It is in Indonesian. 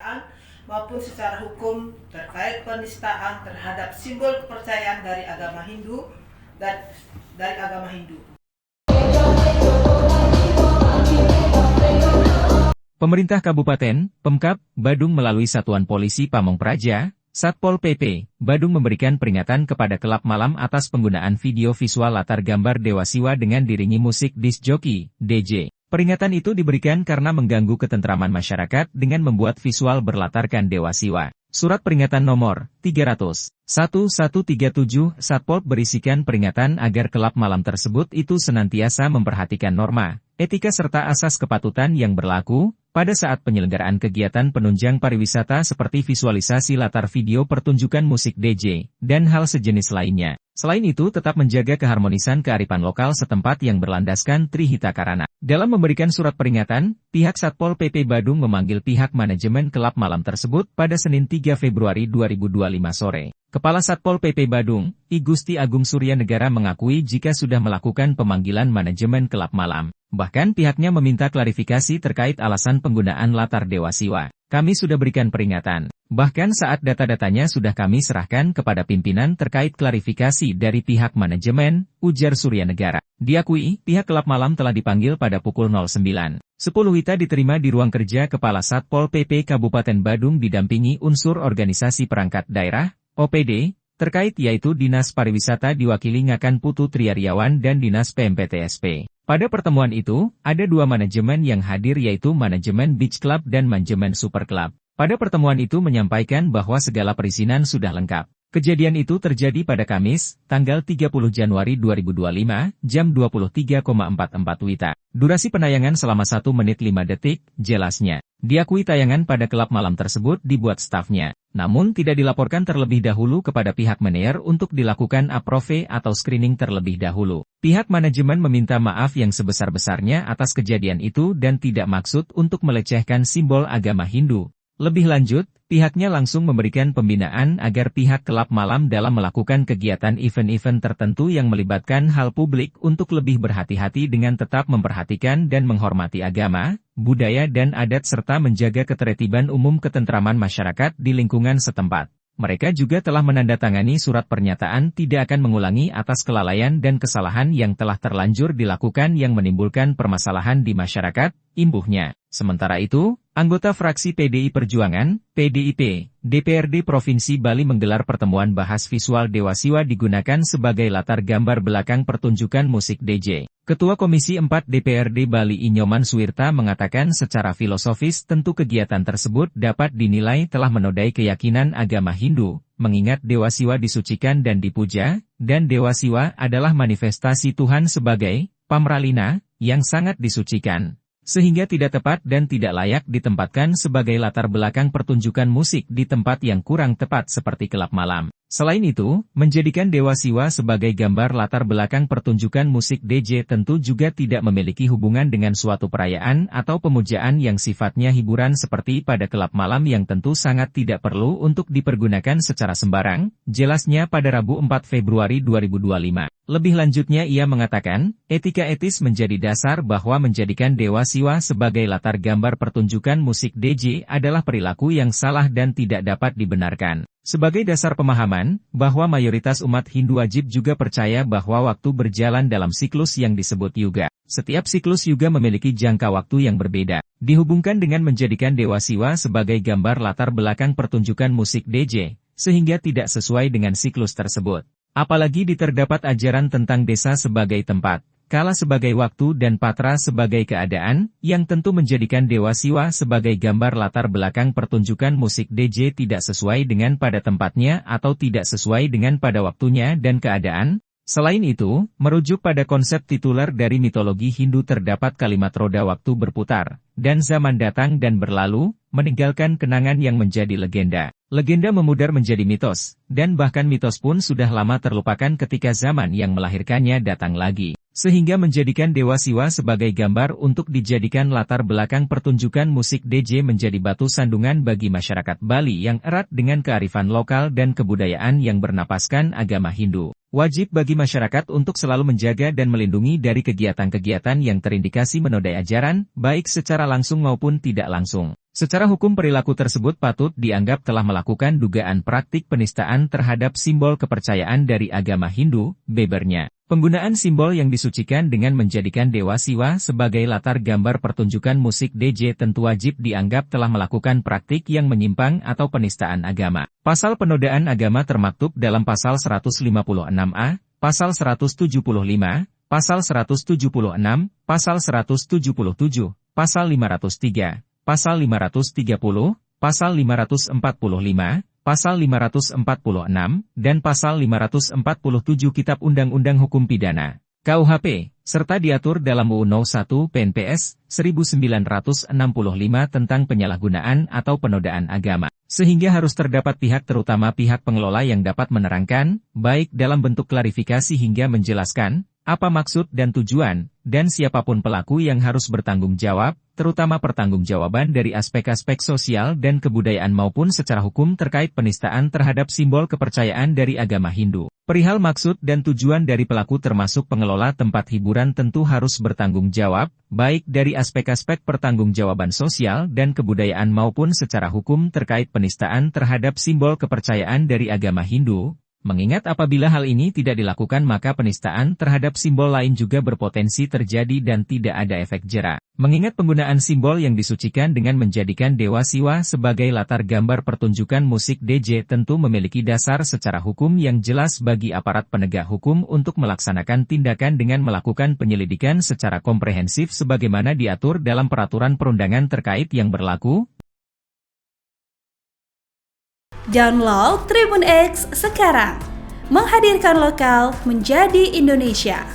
pemeriksaan maupun secara hukum terkait penistaan terhadap simbol kepercayaan dari agama Hindu dan dari agama Hindu. Pemerintah Kabupaten, Pemkab, Badung melalui Satuan Polisi Pamong Praja, Satpol PP, Badung memberikan peringatan kepada klub malam atas penggunaan video visual latar gambar Dewa Siwa dengan diringi musik disc jockey, DJ. Peringatan itu diberikan karena mengganggu ketentraman masyarakat dengan membuat visual berlatarkan Dewa Siwa. Surat peringatan nomor 300-1137 Satpol berisikan peringatan agar klub malam tersebut itu senantiasa memperhatikan norma, etika serta asas kepatutan yang berlaku pada saat penyelenggaraan kegiatan penunjang pariwisata seperti visualisasi latar video pertunjukan musik DJ, dan hal sejenis lainnya. Selain itu tetap menjaga keharmonisan kearifan lokal setempat yang berlandaskan Trihita Karana. Dalam memberikan surat peringatan, pihak Satpol PP Badung memanggil pihak manajemen klub malam tersebut pada Senin 3 Februari 2025 sore. Kepala Satpol PP Badung, I Gusti Agung Surya Negara mengakui jika sudah melakukan pemanggilan manajemen klub malam. Bahkan pihaknya meminta klarifikasi terkait alasan penggunaan latar Dewa Siwa. Kami sudah berikan peringatan. Bahkan saat data-datanya sudah kami serahkan kepada pimpinan terkait klarifikasi dari pihak manajemen, ujar Surya Negara. Diakui, pihak klub malam telah dipanggil pada pukul 09.10 WITA diterima di ruang kerja Kepala Satpol PP Kabupaten Badung didampingi unsur organisasi perangkat daerah, OPD, terkait yaitu Dinas Pariwisata diwakili Ngakan Putu Triaryawan dan Dinas PMPTSP. Pada pertemuan itu, ada dua manajemen yang hadir yaitu manajemen Beach Club dan manajemen Super Club. Pada pertemuan itu menyampaikan bahwa segala perizinan sudah lengkap. Kejadian itu terjadi pada Kamis, tanggal 30 Januari 2025, jam 23.44 WITA. Durasi penayangan selama 1 menit 5 detik, jelasnya. Diakui tayangan pada klub malam tersebut dibuat stafnya, namun tidak dilaporkan terlebih dahulu kepada pihak manajer untuk dilakukan approve atau screening terlebih dahulu. Pihak manajemen meminta maaf yang sebesar-besarnya atas kejadian itu dan tidak maksud untuk melecehkan simbol agama Hindu. Lebih lanjut, pihaknya langsung memberikan pembinaan agar pihak klub malam dalam melakukan kegiatan event-event tertentu yang melibatkan hal publik untuk lebih berhati-hati dengan tetap memperhatikan dan menghormati agama, budaya dan adat serta menjaga ketertiban umum ketentraman masyarakat di lingkungan setempat. Mereka juga telah menandatangani surat pernyataan tidak akan mengulangi atas kelalaian dan kesalahan yang telah terlanjur dilakukan yang menimbulkan permasalahan di masyarakat, imbuhnya. Sementara itu, anggota fraksi PDI Perjuangan, PDIP, DPRD Provinsi Bali menggelar pertemuan bahas visual Dewa Siwa digunakan sebagai latar gambar belakang pertunjukan musik DJ. Ketua Komisi 4 DPRD Bali Inyoman Suwirta mengatakan secara filosofis tentu kegiatan tersebut dapat dinilai telah menodai keyakinan agama Hindu, mengingat Dewa Siwa disucikan dan dipuja, dan Dewa Siwa adalah manifestasi Tuhan sebagai Pamralina, yang sangat disucikan. Sehingga tidak tepat dan tidak layak ditempatkan sebagai latar belakang pertunjukan musik di tempat yang kurang tepat seperti klub malam. Selain itu, menjadikan Dewa Siwa sebagai gambar latar belakang pertunjukan musik DJ tentu juga tidak memiliki hubungan dengan suatu perayaan atau pemujaan yang sifatnya hiburan seperti pada klub malam yang tentu sangat tidak perlu untuk dipergunakan secara sembarang, jelasnya pada Rabu 4 Februari 2025. Lebih lanjutnya ia mengatakan, etika etis menjadi dasar bahwa menjadikan Dewa Siwa sebagai latar gambar pertunjukan musik DJ adalah perilaku yang salah dan tidak dapat dibenarkan. Sebagai dasar pemahaman, bahwa mayoritas umat Hindu wajib juga percaya bahwa waktu berjalan dalam siklus yang disebut yuga. Setiap siklus yuga memiliki jangka waktu yang berbeda. Dihubungkan dengan menjadikan Dewa Siwa sebagai gambar latar belakang pertunjukan musik DJ, sehingga tidak sesuai dengan siklus tersebut. Apalagi terdapat ajaran tentang desa sebagai tempat, kala sebagai waktu dan patra sebagai keadaan, yang tentu menjadikan Dewa Siwa sebagai gambar latar belakang pertunjukan musik DJ tidak sesuai dengan pada tempatnya atau tidak sesuai dengan pada waktunya dan keadaan. Selain itu, merujuk pada konsep tituler dari mitologi Hindu terdapat kalimat roda waktu berputar, dan zaman datang dan berlalu, meninggalkan kenangan yang menjadi legenda. Legenda memudar menjadi mitos, dan bahkan mitos pun sudah lama terlupakan ketika zaman yang melahirkannya datang lagi. Sehingga menjadikan Dewa Siwa sebagai gambar untuk dijadikan latar belakang pertunjukan musik DJ menjadi batu sandungan bagi masyarakat Bali yang erat dengan kearifan lokal dan kebudayaan yang bernapaskan agama Hindu. Wajib bagi masyarakat untuk selalu menjaga dan melindungi dari kegiatan-kegiatan yang terindikasi menodai ajaran, baik secara langsung maupun tidak langsung. Secara hukum perilaku tersebut patut dianggap telah melakukan dugaan praktik penistaan terhadap simbol kepercayaan dari agama Hindu, bebernya. Penggunaan simbol yang disucikan dengan menjadikan Dewa Siwa sebagai latar gambar pertunjukan musik DJ tentu wajib dianggap telah melakukan praktik yang menyimpang atau penistaan agama. Pasal penodaan agama termaktub dalam pasal 156A, pasal 175, pasal 176, pasal 177, pasal 503. Pasal 530, Pasal 545, Pasal 546, dan Pasal 547 Kitab Undang-Undang Hukum Pidana (KUHP), serta diatur dalam UU 1 PNPS 1965 tentang penyalahgunaan atau penodaan agama. Sehingga harus terdapat pihak terutama pihak pengelola yang dapat menerangkan, baik dalam bentuk klarifikasi hingga menjelaskan, apa maksud dan tujuan, dan siapapun pelaku yang harus bertanggung jawab, terutama pertanggungjawaban dari aspek-aspek sosial dan kebudayaan maupun secara hukum terkait penistaan terhadap simbol kepercayaan dari agama Hindu. Perihal maksud dan tujuan dari pelaku termasuk pengelola tempat hiburan tentu harus bertanggung jawab, baik dari aspek-aspek pertanggungjawaban sosial dan kebudayaan maupun secara hukum terkait penistaan terhadap simbol kepercayaan dari agama Hindu. Mengingat apabila hal ini tidak dilakukan maka penistaan terhadap simbol lain juga berpotensi terjadi dan tidak ada efek jera. Mengingat penggunaan simbol yang disucikan dengan menjadikan Dewa Siwa sebagai latar gambar pertunjukan musik DJ tentu memiliki dasar secara hukum yang jelas bagi aparat penegak hukum untuk melaksanakan tindakan dengan melakukan penyelidikan secara komprehensif sebagaimana diatur dalam peraturan perundangan terkait yang berlaku. Download Tribun X sekarang, menghadirkan lokal menjadi Indonesia.